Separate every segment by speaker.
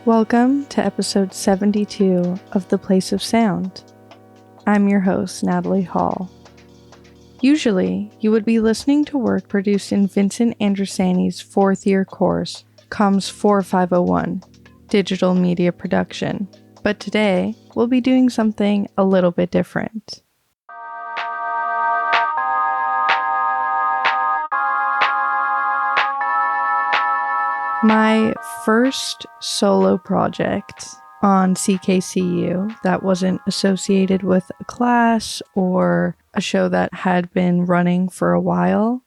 Speaker 1: Welcome to episode 72 of The Place of Sound. I'm your host, Natalie Hall. Usually, you would be listening to work produced in Vincent Andrusani's fourth-year course, COMS 4501, Digital Media Production. But today, we'll be doing something a little bit different. My first solo project on CKCU that wasn't associated with a class or a show that had been running for a while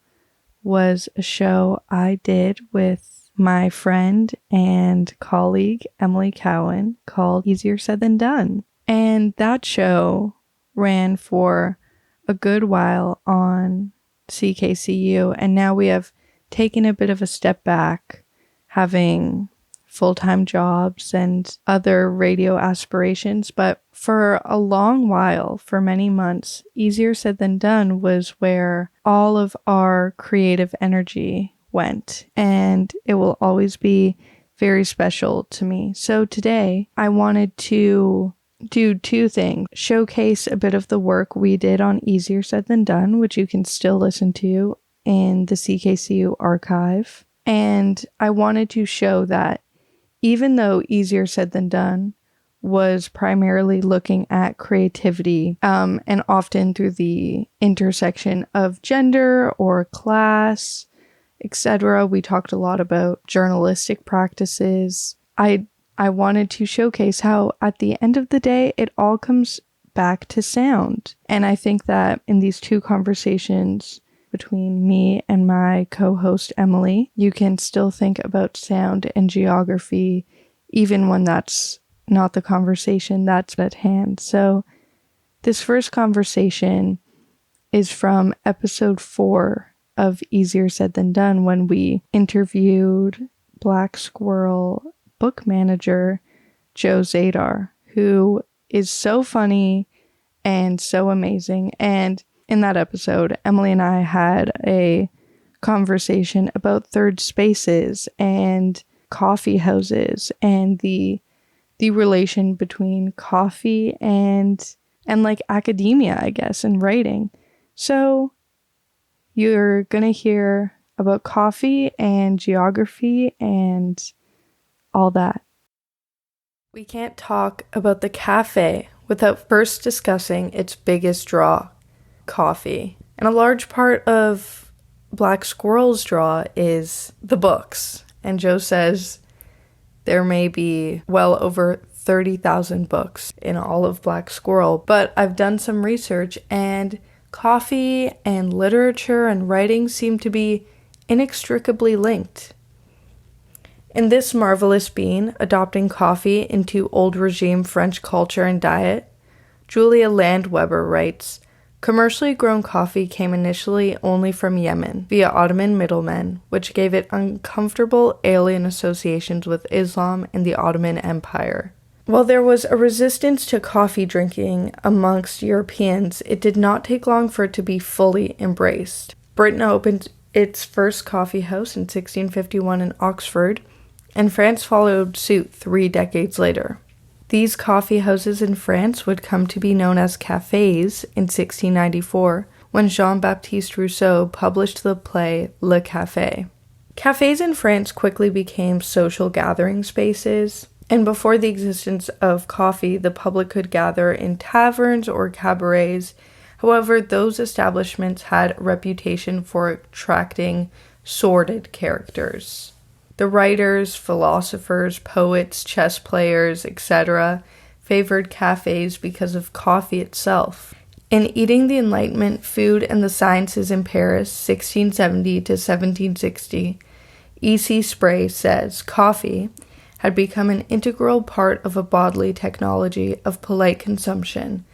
Speaker 1: was a show I did with my friend and colleague Emelie Cowan called Easier Said Than Done. And that show ran for a good while on CKCU, and now we have taken a bit of a step back, having full-time jobs and other radio aspirations. But for a long while, for many months, Easier Said Than Done was where all of our creative energy went, and it will always be very special to me. So today, I wanted to do two things: showcase a bit of the work we did on Easier Said Than Done, which you can still listen to in the CKCU archive. And I wanted to show that even though Easier Said Than Done was primarily looking at creativity, and often through the intersection of gender or class, etc., we talked a lot about journalistic practices. I wanted to showcase how at the end of the day, it all comes back to sound. And I think that in these two conversations between me and my co-host Emelie, you can still think about sound and geography even when that's not the conversation that's at hand. So this first conversation is from episode 4 of Easier Said Than Done, when we interviewed Black Squirrel book manager Joe Zadar, who is so funny and so amazing. And in that episode, Emelie and I had a conversation about third spaces and coffee houses and the relation between coffee and like academia, I guess, and writing. So you're going to hear about coffee and geography and all that. We can't talk about the cafe without first discussing its biggest draw, coffee. And a large part of Black Squirrel's draw is the books. And Joe says there may be well over 30,000 books in all of Black Squirrel. But I've done some research, and coffee and literature and writing seem to be inextricably linked. In this marvelous bean, adopting coffee into old regime French culture and diet, Julia Landweber writes, "Commercially grown coffee came initially only from Yemen via Ottoman middlemen, which gave it uncomfortable alien associations with Islam and the Ottoman Empire. While there was a resistance to coffee drinking amongst Europeans, it did not take long for it to be fully embraced. Britain opened its first coffee house in 1651 in Oxford, and France followed suit 3 decades later. These coffee houses in France would come to be known as cafés in 1694, when Jean-Baptiste Rousseau published the play Le Café. Cafés in France quickly became social gathering spaces, and before the existence of coffee, the public could gather in taverns or cabarets. However, those establishments had a reputation for attracting sordid characters. The writers, philosophers, poets, chess players, etc. favored cafes because of coffee itself. In Eating the Enlightenment, Food and the Sciences in Paris, 1670 to 1760, E.C. Spray says coffee had become an integral part of a bodily technology of polite consumption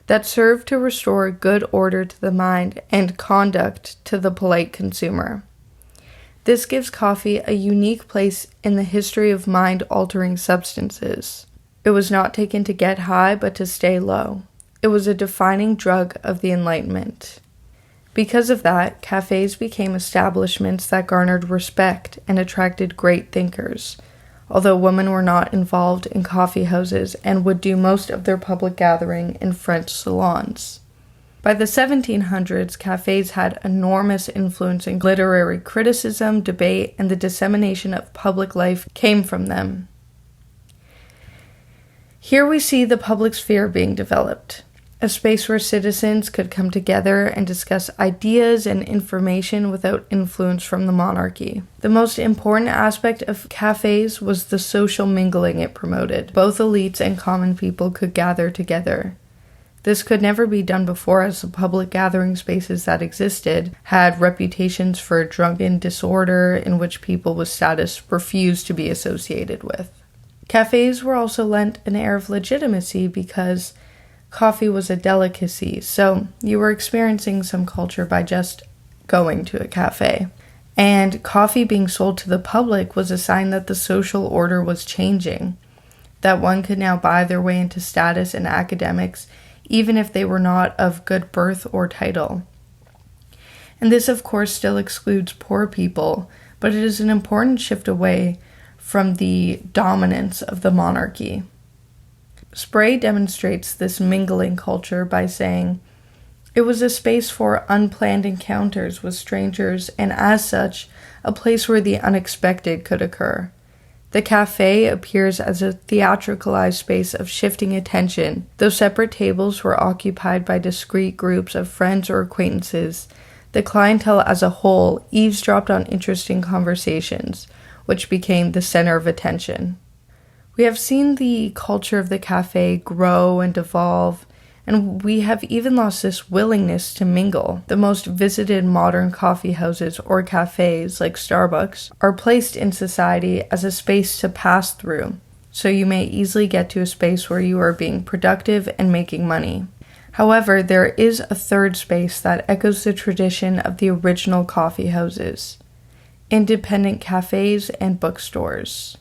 Speaker 1: that served to restore good order to the mind and conduct to the polite consumer. This gives coffee a unique place in the history of mind-altering substances. It was not taken to get high, but to stay low. It was a defining drug of the Enlightenment. Because of that, cafes became establishments that garnered respect and attracted great thinkers, although women were not involved in coffee houses and would do most of their public gathering in French salons. By the 1700s, cafes had enormous influence in literary criticism, debate, and the dissemination of public life came from them. Here we see the public sphere being developed, a space where citizens could come together and discuss ideas and information without influence from the monarchy. The most important aspect of cafes was the social mingling it promoted. Both elites and common people could gather together. This could never be done before, as the public gathering spaces that existed had reputations for drunken disorder in which people with status refused to be associated with. Cafes were also lent an air of legitimacy because coffee was a delicacy, so you were experiencing some culture by just going to a cafe. And coffee being sold to the public was a sign that the social order was changing, that one could now buy their way into status in academics even if they were not of good birth or title. And this, of course, still excludes poor people, but it is an important shift away from the dominance of the monarchy. Spray demonstrates this mingling culture by saying, "It was a space for unplanned encounters with strangers, and as such, a place where the unexpected could occur. The cafe appears as a theatricalized space of shifting attention. Though separate tables were occupied by discrete groups of friends or acquaintances, the clientele as a whole eavesdropped on interesting conversations, which became the center of attention." We have seen the culture of the cafe grow and evolve, and we have even lost this willingness to mingle. The most visited modern coffee houses or cafes, like Starbucks, are placed in society as a space to pass through, so you may easily get to a space where you are being productive and making money. However, there is a third space that echoes the tradition of the original coffee houses: independent cafes and bookstores.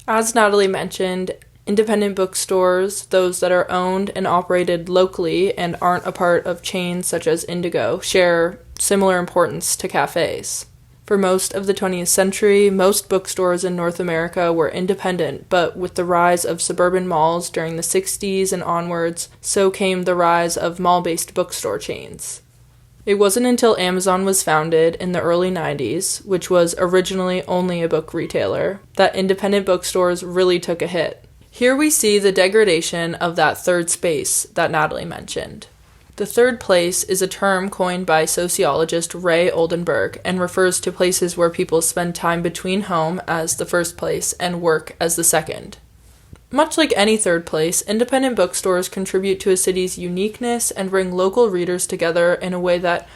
Speaker 2: As Natalie mentioned, independent bookstores, those that are owned and operated locally and aren't a part of chains such as Indigo, share similar importance to cafes. For most of the 20th century, most bookstores in North America were independent, but with the rise of suburban malls during the 60s and onwards, so came the rise of mall-based bookstore chains. It wasn't until Amazon was founded in the early 90s, which was originally only a book retailer, that independent bookstores really took a hit. Here we see the degradation of that third space that Natalie mentioned. The third place is a term coined by sociologist Ray Oldenburg and refers to places where people spend time between home as the first place and work as the second. Much like any third place, independent bookstores contribute to a city's uniqueness and bring local readers together in a way that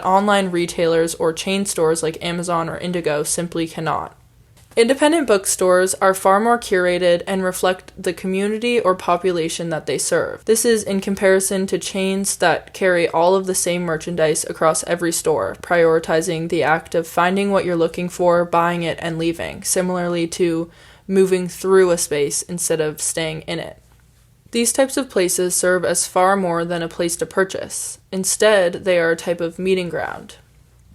Speaker 2: online retailers or chain stores like Amazon or Indigo simply cannot. Independent bookstores are far more curated and reflect the community or population that they serve. This is in comparison to chains that carry all of the same merchandise across every store, prioritizing the act of finding what you're looking for, buying it, and leaving, similarly to moving through a space instead of staying in it. These types of places serve as far more than a place to purchase. Instead, they are a type of meeting ground.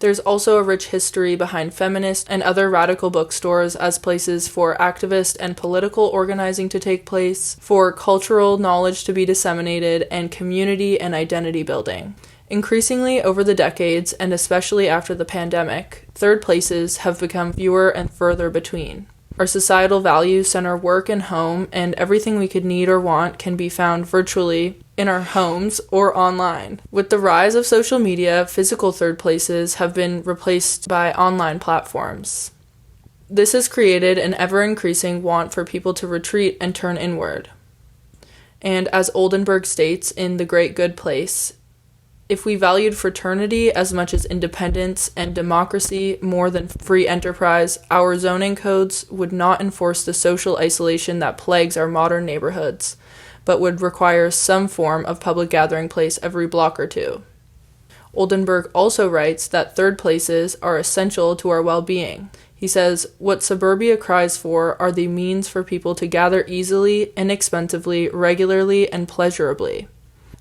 Speaker 2: There's also a rich history behind feminist and other radical bookstores as places for activist and political organizing to take place, for cultural knowledge to be disseminated, and community and identity building. Increasingly over the decades, and especially after the pandemic, third places have become fewer and further between. Our societal values center work and home, and everything we could need or want can be found virtually in our homes or online. With the rise of social media, physical third places have been replaced by online platforms. This has created an ever-increasing want for people to retreat and turn inward. And as Oldenburg states in The Great Good Place, if we valued fraternity as much as independence and democracy more than free enterprise, our zoning codes would not enforce the social isolation that plagues our modern neighborhoods, but would require some form of public gathering place every block or two. Oldenburg also writes that third places are essential to our well-being. He says, "What suburbia cries for are the means for people to gather easily, inexpensively, regularly, and pleasurably.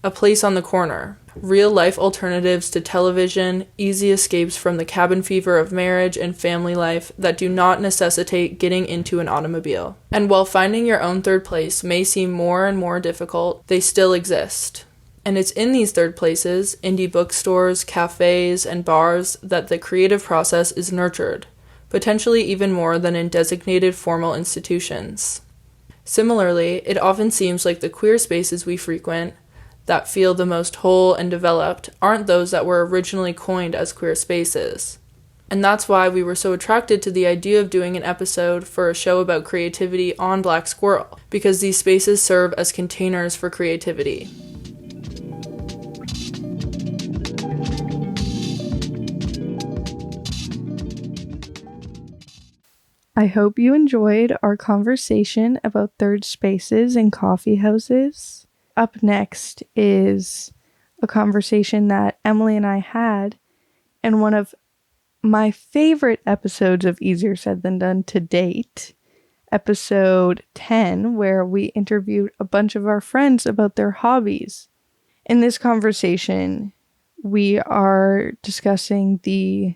Speaker 2: A place on the corner, real-life alternatives to television, easy escapes from the cabin fever of marriage and family life that do not necessitate getting into an automobile. And while finding your own third place may seem more and more difficult, they still exist. And it's in these third places, indie bookstores, cafes, and bars, that the creative process is nurtured, potentially even more than in designated formal institutions. Similarly, it often seems like the queer spaces we frequent that feel the most whole and developed aren't those that were originally coined as queer spaces. And that's why we were so attracted to the idea of doing an episode for a show about creativity on Black Squirrel, because these spaces serve as containers for creativity.
Speaker 1: I hope you enjoyed our conversation about third spaces and coffee houses. Up next is a conversation that Emelie and I had in one of my favorite episodes of Easier Said Than Done to date, episode 10, where we interviewed a bunch of our friends about their hobbies. In this conversation, we are discussing the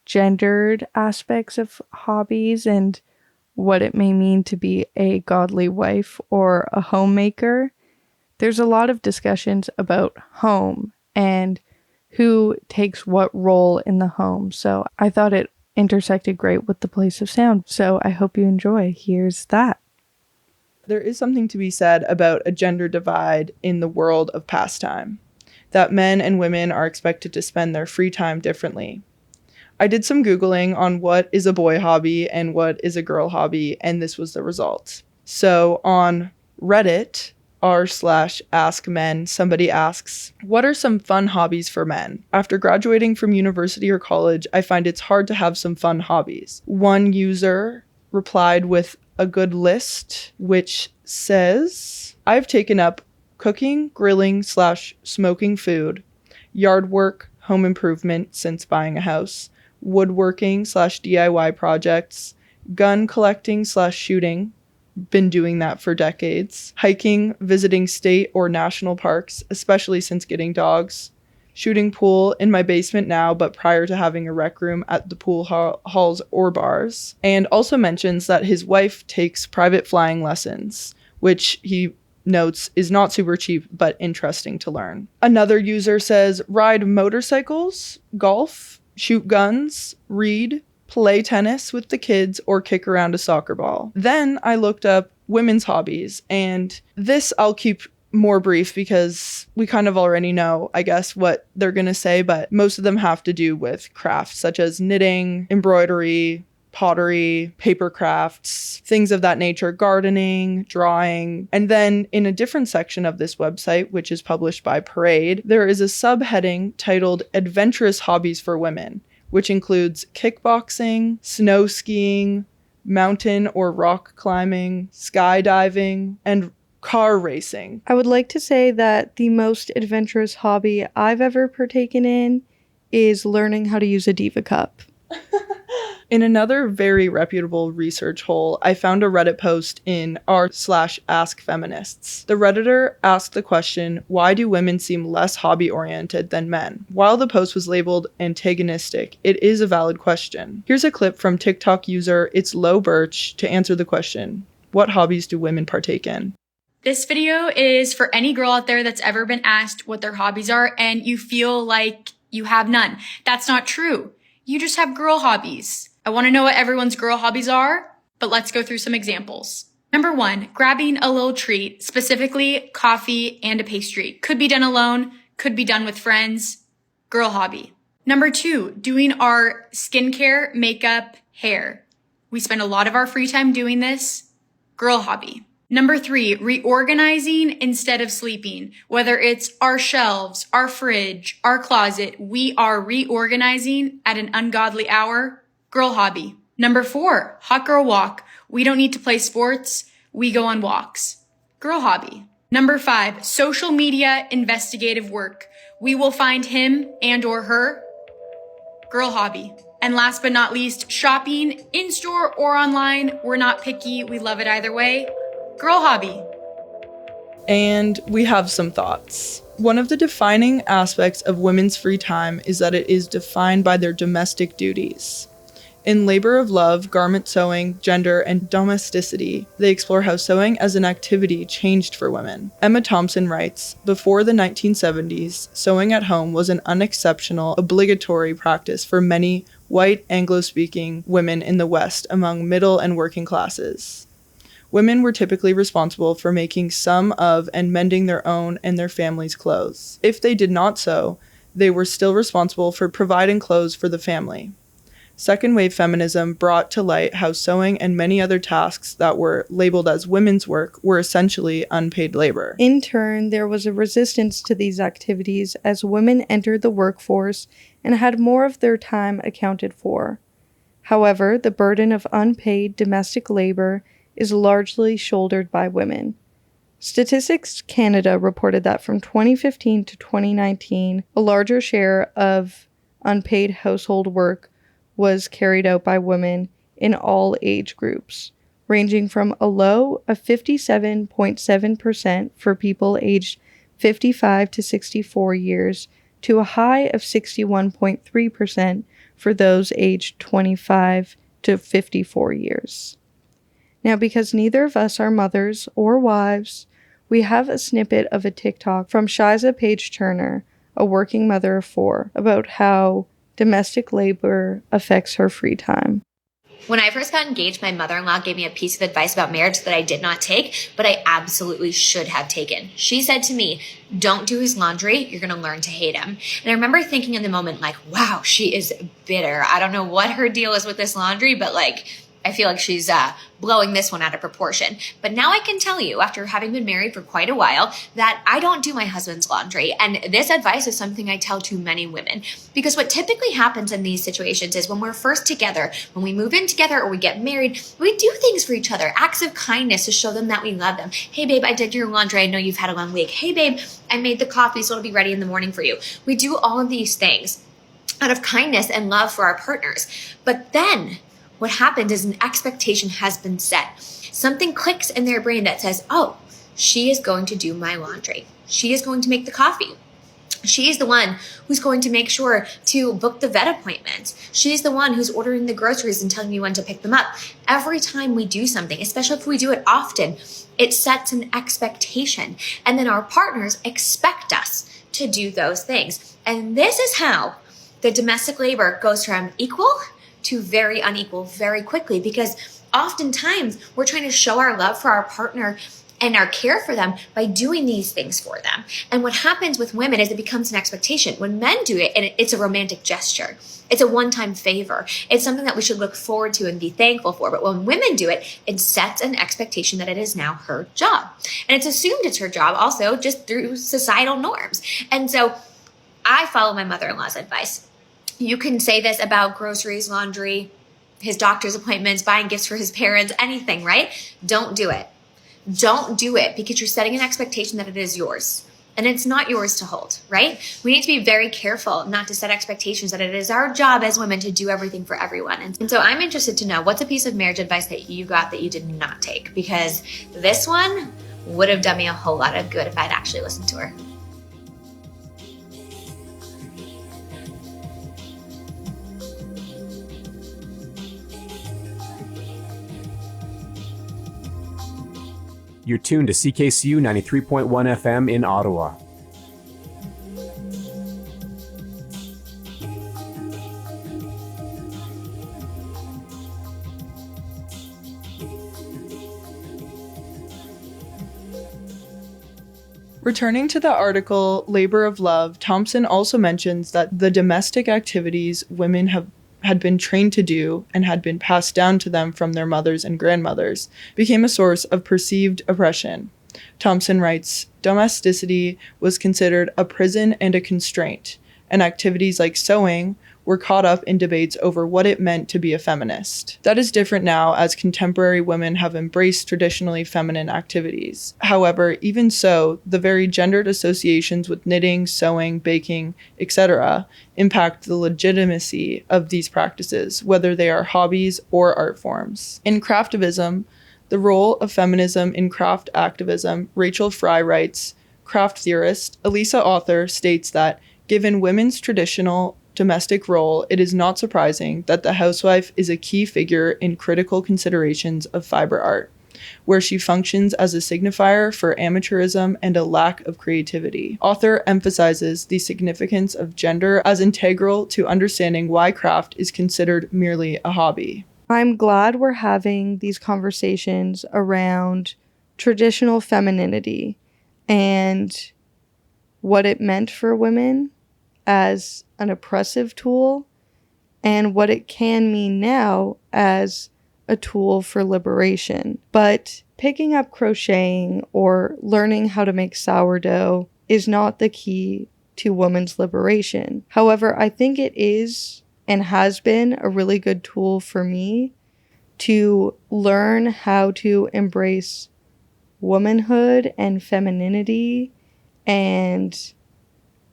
Speaker 1: gendered aspects of hobbies and what it may mean to be a godly wife or a homemaker. There's a lot of discussions about home and who takes what role in the home. So I thought it intersected great with the place of sound. So I hope you enjoy. Here's that.
Speaker 3: There is something to be said about a gender divide in the world of pastime, that men and women are expected to spend their free time differently. I did some Googling on what is a boy hobby and what is a girl hobby, and this was the result. So on Reddit, r/askmen, somebody asks, what are some fun hobbies for men? After graduating from university or college, I find it's hard to have some fun hobbies. One user replied with a good list, which says, I've taken up cooking, grilling/smoking food, yard work, home improvement since buying a house, woodworking/DIY projects, gun collecting/shooting, been doing that for decades, hiking, visiting state or national parks, especially since getting dogs, shooting pool in my basement now, but prior to having a rec room at the pool halls or bars, and also mentions that his wife takes private flying lessons, which he notes is not super cheap, but interesting to learn. Another user says, ride motorcycles, golf, shoot guns, read, play tennis with the kids, or kick around a soccer ball. Then I looked up women's hobbies, and this I'll keep more brief because we kind of already know, I guess, what they're going to say, but most of them have to do with crafts such as knitting, embroidery, pottery, paper crafts, things of that nature, gardening, drawing. And then in a different section of this website, which is published by Parade, there is a subheading titled Adventurous Hobbies for Women, which includes kickboxing, snow skiing, mountain or rock climbing, skydiving, and car racing.
Speaker 1: I would like to say that the most adventurous hobby I've ever partaken in is learning how to use a Diva cup.
Speaker 3: In another very reputable research hole, I found a Reddit post in r/askfeminists. The Redditor asked the question, why do women seem less hobby-oriented than men? While the post was labeled antagonistic, it is a valid question. Here's a clip from TikTok user It's Low Birch to answer the question, what hobbies do women partake in?
Speaker 4: This video is for any girl out there that's ever been asked what their hobbies are and you feel like you have none. That's not true. You just have girl hobbies. I want to know what everyone's girl hobbies are, but let's go through some examples. Number 1, grabbing a little treat, specifically coffee and a pastry. Could be done alone, could be done with friends. Girl hobby. Number 2, doing our skincare, makeup, hair. We spend a lot of our free time doing this. Girl hobby. Number 3, reorganizing instead of sleeping. Whether it's our shelves, our fridge, our closet, we are reorganizing at an ungodly hour. Girl hobby. Number 4, hot girl walk. We don't need to play sports. We go on walks. Girl hobby. Number 5, social media investigative work. We will find him and or her. Girl hobby. And last but not least, shopping in-store or online. We're not picky. We love it either way. Girl hobby.
Speaker 3: And we have some thoughts. One of the defining aspects of women's free time is that it is defined by their domestic duties. In Labor of Love, Garment Sewing, Gender, and Domesticity, they explore how sewing as an activity changed for women. Emma Thompson writes, "Before the 1970s, sewing at home was an unexceptional, obligatory practice for many white Anglo-speaking women in the West among middle and working classes. Women were typically responsible for making some of and mending their own and their family's clothes. If they did not sew, they were still responsible for providing clothes for the family." Second wave feminism brought to light how sewing and many other tasks that were labeled as women's work were essentially unpaid labor.
Speaker 1: In turn, there was a resistance to these activities as women entered the workforce and had more of their time accounted for. However, the burden of unpaid domestic labor is largely shouldered by women. Statistics Canada reported that from 2015 to 2019, a larger share of unpaid household work was carried out by women in all age groups, ranging from a low of 57.7% for people aged 55 to 64 years to a high of 61.3% for those aged 25 to 54 years. Now, because neither of us are mothers or wives, we have a snippet of a TikTok from Shiza Page Turner, a working mother of 4, about how domestic labor affects her free time.
Speaker 5: When I first got engaged, my mother-in-law gave me a piece of advice about marriage that I did not take, but I absolutely should have taken. She said to me, "Don't do his laundry. You're going to learn to hate him." And I remember thinking in the moment, like, wow, she is bitter. I don't know what her deal is with this laundry, but I feel like she's blowing this one out of proportion. But now I can tell you, after having been married for quite a while, that I don't do my husband's laundry. And this advice is something I tell to many women. Because what typically happens in these situations is when we're first together, when we move in together or we get married, we do things for each other, acts of kindness to show them that we love them. "Hey, babe, I did your laundry. I know you've had a long week. Hey, babe, I made the coffee so it'll be ready in the morning for you." We do all of these things out of kindness and love for our partners. But then what happens is an expectation has been set. Something clicks in their brain that says, "Oh, she is going to do my laundry. She is going to make the coffee. She is the one who's going to make sure to book the vet appointment. She's the one who's ordering the groceries and telling me when to pick them up." Every time we do something, especially if we do it often, it sets an expectation. And then our partners expect us to do those things. And this is how the domestic labor goes from equal to very unequal very quickly, because oftentimes we're trying to show our love for our partner and our care for them by doing these things for them. And what happens with women is it becomes an expectation. When men do it, and it's a romantic gesture. It's a one-time favor. It's something that we should look forward to and be thankful for. But when women do it, it sets an expectation that it is now her job. And it's assumed it's her job also just through societal norms. And so I follow my mother-in-law's advice. You can say this about groceries, laundry, his doctor's appointments, buying gifts for his parents, anything, right? Don't do it. Don't do it because you're setting an expectation that it is yours. And it's not yours to hold, right? We need to be very careful not to set expectations that it is our job as women to do everything for everyone. And so I'm interested to know, what's a piece of marriage advice that you got that you did not take? Because this one would have done me a whole lot of good if I'd actually listened to her.
Speaker 6: You're tuned to CKCU 93.1 FM in Ottawa.
Speaker 3: Returning to the article Labor of Love, Thompson also mentions that the domestic activities women had been trained to do and had been passed down to them from their mothers and grandmothers became a source of perceived oppression. Thompson writes, "Domesticity was considered a prison and a constraint, and activities like sewing were caught up in debates over what it meant to be a feminist. That is different now, as contemporary women have embraced traditionally feminine activities. However, even so, the very gendered associations with knitting, sewing, baking, etc. impact the legitimacy of these practices, whether they are hobbies or art forms." In craftivism, the role of feminism in craft activism, Rachel Fry writes, craft theorist Elisa Author states that, given women's traditional domestic role, it is not surprising that the housewife is a key figure in critical considerations of fiber art, where she functions as a signifier for amateurism and a lack of creativity. Author emphasizes the significance of gender as integral to understanding why craft is considered merely a hobby.
Speaker 1: I'm glad we're having these conversations around traditional femininity and what it meant for women as an oppressive tool and what it can mean now as a tool for liberation. But picking up crocheting or learning how to make sourdough is not the key to women's liberation. However, I think it is and has been a really good tool for me to learn how to embrace womanhood and femininity and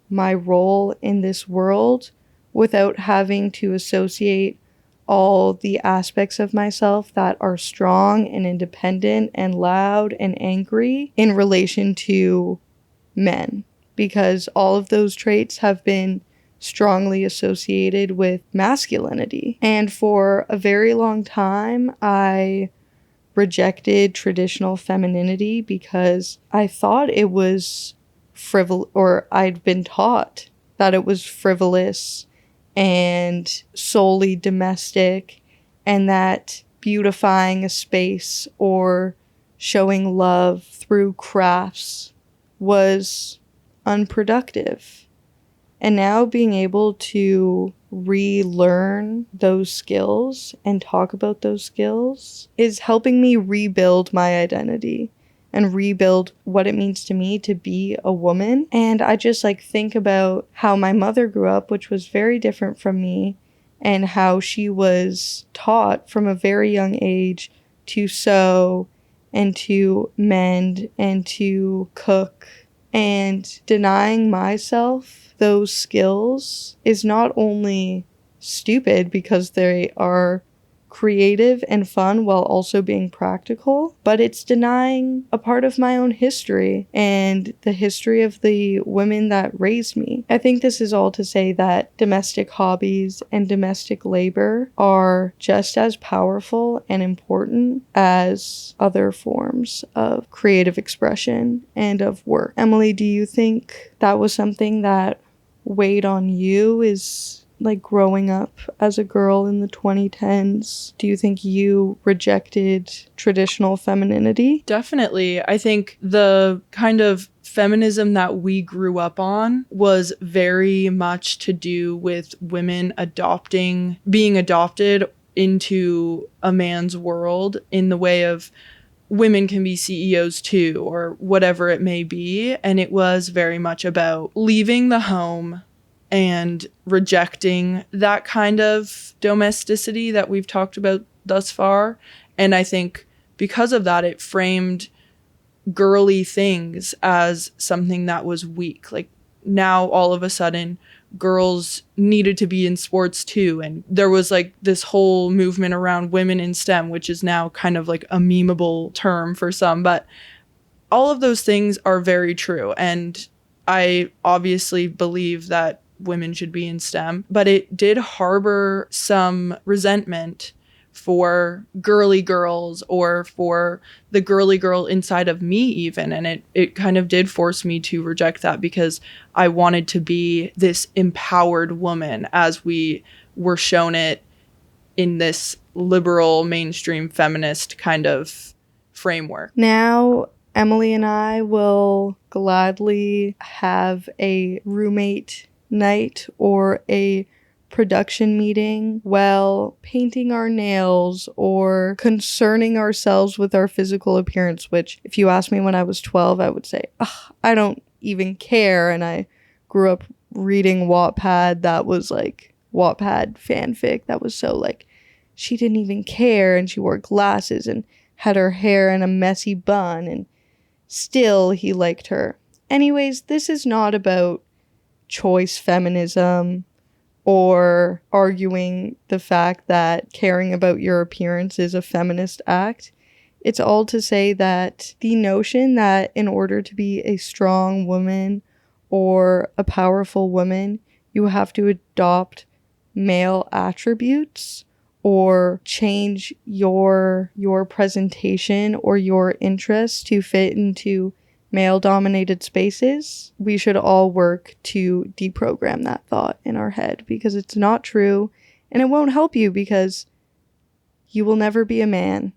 Speaker 1: my role in this world without having to associate all the aspects of myself that are strong and independent and loud and angry in relation to men, because all of those traits have been strongly associated with masculinity. And for a very long time, I rejected traditional femininity because I thought it was frivolous, or I'd been taught that it was frivolous and solely domestic, and that beautifying a space or showing love through crafts was unproductive. And now being able to relearn those skills and talk about those skills is helping me rebuild my identity and rebuild what it means to me to be a woman. And I just think about how my mother grew up, which was very different from me, and how she was taught from a very young age to sew and to mend and to cook. And denying myself those skills is not only stupid because they are creative and fun while also being practical, but it's denying a part of my own history and the history of the women that raised me. I think this is all to say that domestic hobbies and domestic labor are just as powerful and important as other forms of creative expression and of work. Emelie, do you think that was something that weighed on you, is growing up as a girl in the 2010s? Do you think you rejected traditional femininity?
Speaker 3: Definitely. I think the kind of feminism that we grew up on was very much to do with women being adopted into a man's world in the way of women can be CEOs too, or whatever it may be. And it was very much about leaving the home and rejecting that kind of domesticity that we've talked about thus far. And I think because of that, it framed girly things as something that was weak. Now, all of a sudden, girls needed to be in sports too. And there was this whole movement around women in STEM, which is now kind of a memeable term for some. But all of those things are very true. And I obviously believe that women should be in STEM, but it did harbor some resentment for girly girls or for the girly girl inside of me even. And it kind of did force me to reject that because I wanted to be this empowered woman as we were shown it in this liberal mainstream feminist kind of framework.
Speaker 1: Now, Emelie and I will gladly have a roommate night or a production meeting while painting our nails or concerning ourselves with our physical appearance, which if you asked me when I was 12, I would say, I don't even care. And I grew up reading Wattpad that was Wattpad fanfic that was so she didn't even care, and she wore glasses and had her hair in a messy bun, and still he liked her. Anyways, this is not about choice feminism or arguing the fact that caring about your appearance is a feminist act. It's all to say that the notion that in order to be a strong woman or a powerful woman, you have to adopt male attributes or change your presentation or your interests to fit into male-dominated spaces, we should all work to deprogram that thought in our head, because it's not true and it won't help you, because you will never be a man.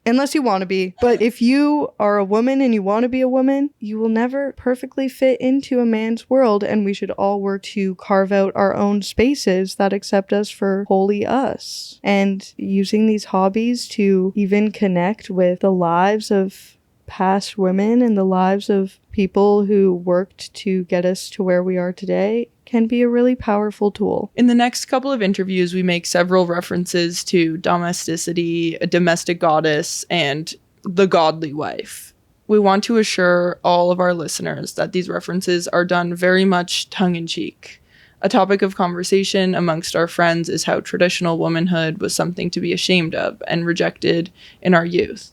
Speaker 1: Unless you want to be. But if you are a woman and you want to be a woman, you will never perfectly fit into a man's world, and we should all work to carve out our own spaces that accept us for wholly us. And using these hobbies to even connect with the lives of past women and the lives of people who worked to get us to where we are today can be a really powerful tool.
Speaker 3: In the next couple of interviews, we make several references to domesticity, a domestic goddess, and the godly wife. We want to assure all of our listeners that these references are done very much tongue-in-cheek. A topic of conversation amongst our friends is how traditional womanhood was something to be ashamed of and rejected in our youth.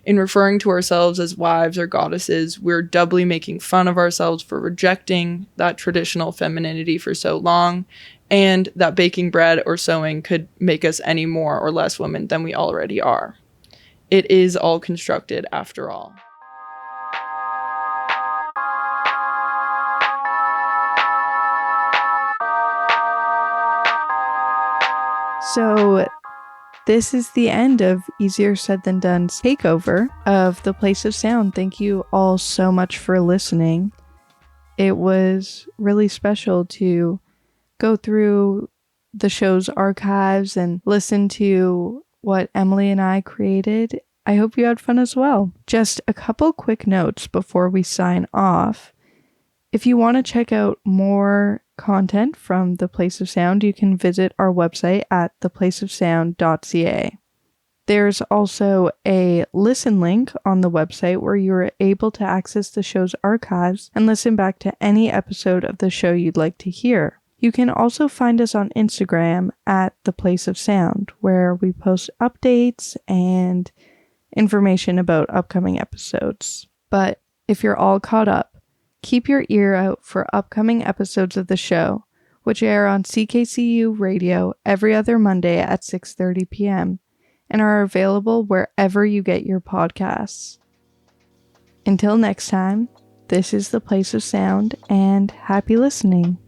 Speaker 3: In referring to ourselves as wives or goddesses, we're doubly making fun of ourselves for rejecting that traditional femininity for so long, and that baking bread or sewing could make us any more or less women than we already are. It is all constructed after all.
Speaker 1: So this is the end of Easier Said Than Done's takeover of The Place of Sound. Thank you all so much for listening. It was really special to go through the show's archives and listen to what Emelie and I created. I hope you had fun as well. Just a couple quick notes before we sign off. If you want to check out more content from The Place of Sound, you can visit our website at theplaceofsound.ca. There's also a listen link on the website where you're able to access the show's archives and listen back to any episode of the show you'd like to hear. You can also find us on Instagram at The Place of Sound, where we post updates and information about upcoming episodes. But if you're all caught up, keep your ear out for upcoming episodes of the show, which air on CKCU Radio every other Monday at 6:30 p.m. and are available wherever you get your podcasts. Until next time, this is The Place of Sound, and happy listening.